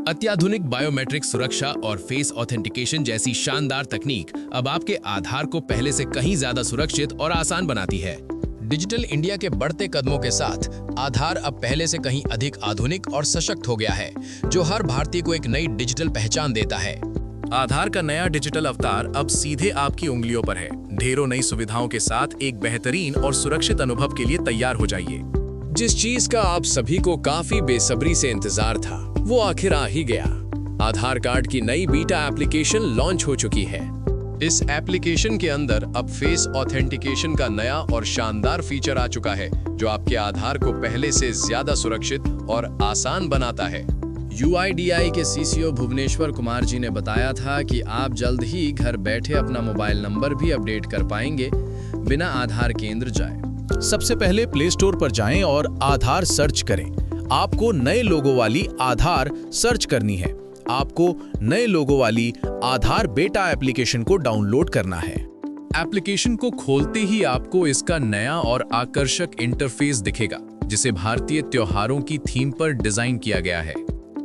अत्याधुनिक बायोमेट्रिक सुरक्षा और फेस ऑथेंटिकेशन जैसी शानदार तकनीक अब आपके आधार को पहले से कहीं ज्यादा सुरक्षित और आसान बनाती है। डिजिटल इंडिया के बढ़ते कदमों के साथ आधार अब पहले से कहीं अधिक आधुनिक और सशक्त हो गया है, जो हर भारतीय को एक नई डिजिटल पहचान देता है। आधार का नया डिजिटल अवतार अब सीधे आपकी उंगलियों पर है। ढेरों नई सुविधाओं के साथ एक बेहतरीन और सुरक्षित अनुभव के लिए तैयार हो जाइए। जिस चीज का आप सभी को काफी बेसब्री से इंतजार था, वो आखिर आ ही गया। आधार कार्ड की नई बीटा एप्लीकेशन लॉन्च हो चुकी है। इस एप्लीकेशन के अंदर अब फेस ऑथेंटिकेशन का नया और शानदार फीचर आ चुका है, जो आपके आधार को पहले से ज्यादा सुरक्षित और आसान बनाता है। UIDAI के CCO भुवनेश्वर कुमार जी ने बताया था कि आप जल्द ही घर बैठे अपना मोबाइल नंबर भी अपडेट कर पाएंगे बिना आधार केंद्र जाए। सबसे पहले प्ले स्टोर पर जाएं और आधार सर्च करें। आपको नए लोगो वाली आधार सर्च करनी है। आपको नए लोगो वाली आधार बेटा एप्लीकेशन को डाउनलोड करना है। एप्लीकेशन को खोलते ही आपको इसका नया और आकर्षक इंटरफेस दिखेगा, जिसे भारतीय त्योहारों की थीम पर डिजाइन किया गया है।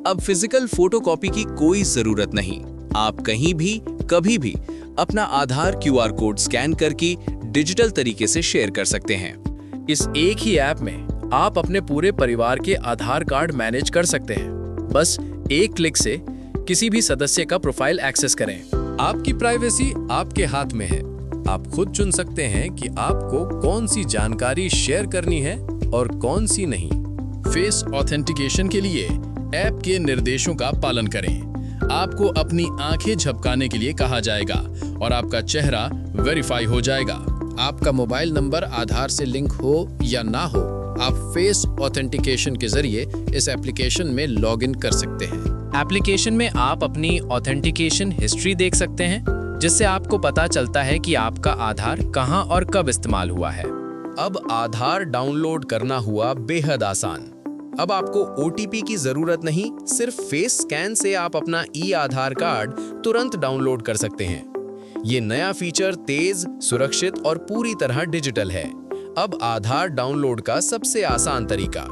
अब फिजिकल फोटोकॉपी की कोई जरूरत नहीं। आप कहीं भी कभी भी अपना आधार QR कोड स्कैन करके डिजिटल तरीके से शेयर कर सकते हैं। इस एक ही ऐप में आप अपने पूरे परिवार के आधार कार्ड मैनेज कर सकते हैं। बस एक क्लिक से किसी भी सदस्य का प्रोफाइल एक्सेस करें। आपकी प्राइवेसी आपके हाथ में है। आप खुद चुन सकते हैं कि आपको कौन सी जानकारी शेयर करनी है और कौन सी नहीं। फेस ऑथेंटिकेशन के लिए ऐप के निर्देशों का पालन करें। आपको अपनी आंखें झपकाने के लिए कहा जाएगा और आपका चेहरा वेरीफाई हो जाएगा। आपका मोबाइल नंबर आधार से लिंक हो या ना हो, आप फेस ऑथेंटिकेशन के जरिए इस एप्लीकेशन में लॉगिन कर सकते हैं। एप्लीकेशन में आप अपनी ऑथेंटिकेशन हिस्ट्री देख सकते हैं, जिससे आपको पता चलता है कि आपका आधार कहां और कब इस्तेमाल हुआ है। अब आधार डाउनलोड करना हुआ बेहद आसान। अब आपको OTP की जरूरत नहीं, सिर्फ फेस स्कैन से आप अपना आधार कार्ड तुरंत डाउनलोड कर सकते हैं। ये नया फीचर तेज, सुरक्षित और पूरी तरह डिजिटल है। अब आधार डाउनलोड का सबसे आसान तरीका।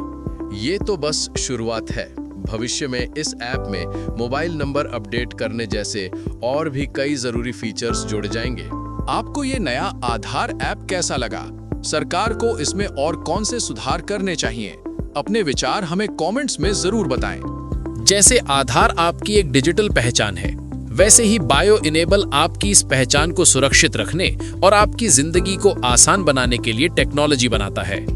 ये तो बस शुरुआत है। भविष्य में इस ऐप में मोबाइल नंबर अपडेट करने जैसे और भी कई जरूरी फीचर्स जुड़ जाएंगे। आपको ये नया आधार ऐप कैसा लगा? सरकार को इसमें और कौन से सुधार करने चाहिए? अपने विचार हमें कमेंट्स में जरूर बताएं। जैसे आधार आपकी एक डिजिटल पहचान है, वैसे ही बायो इनेबल आपकी इस पहचान को सुरक्षित रखने और आपकी जिंदगी को आसान बनाने के लिए टेक्नोलॉजी बनाता है।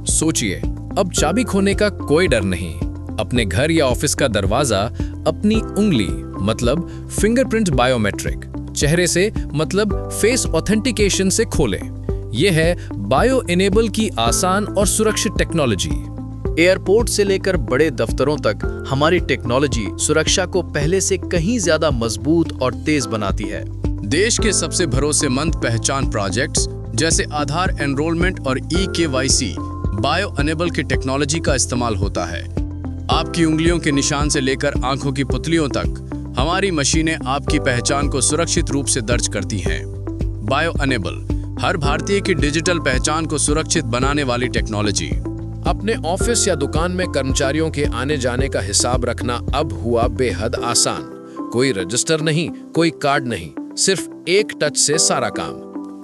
सोचिए, अब चाबी खोने का कोई डर नहीं। अपने घर या ऑफिस का दरवाजा अपनी उंगली मतलब फिंगरप्रिंट बायोमेट्रिक, चेहरे से मतलब फेस ऑथेंटिकेशन से खोलें। यह है बायो इनेबल की आसान और सुरक्षित टेक्नोलॉजी। एयरपोर्ट से लेकर बड़े दफ्तरों तक हमारी टेक्नोलॉजी सुरक्षा को पहले से कहीं ज्यादा मजबूत और तेज बनाती है। देश के सबसे भरोसेमंद पहचान प्रोजेक्ट्स जैसे आधार एनरोलमेंट और eKYC बायो इनेबल की टेक्नोलॉजी का इस्तेमाल होता है। आपकी उंगलियों के निशान से लेकर आंखों की पुतलियों तक हमारी मशीनें आपकी पहचान को सुरक्षित रूप से दर्ज करती हैं। बायो इनेबल हर भारतीय की डिजिटल पहचान को सुरक्षित बनाने वाली टेक्नोलॉजी। अपने ऑफिस या दुकान में कर्मचारियों के आने जाने का हिसाब रखना अब हुआ बेहद आसान। कोई रजिस्टर नहीं, कोई कार्ड नहीं, सिर्फ एक टच से सारा काम।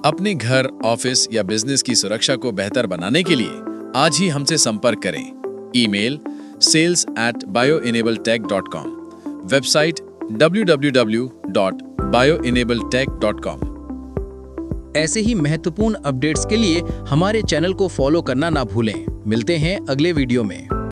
अपने घर, ऑफिस या बिजनेस की सुरक्षा को बेहतर बनाने के लिए आज ही हमसे संपर्क करें। Email sales@bioenabletech.com, website www.bioenabletech.com। ऐसे ही महत्वपूर्ण अपडेट्स के लिए हमारे चैनल को फॉलो करना ना भूलें। मिलते हैं अगले वीडियो में।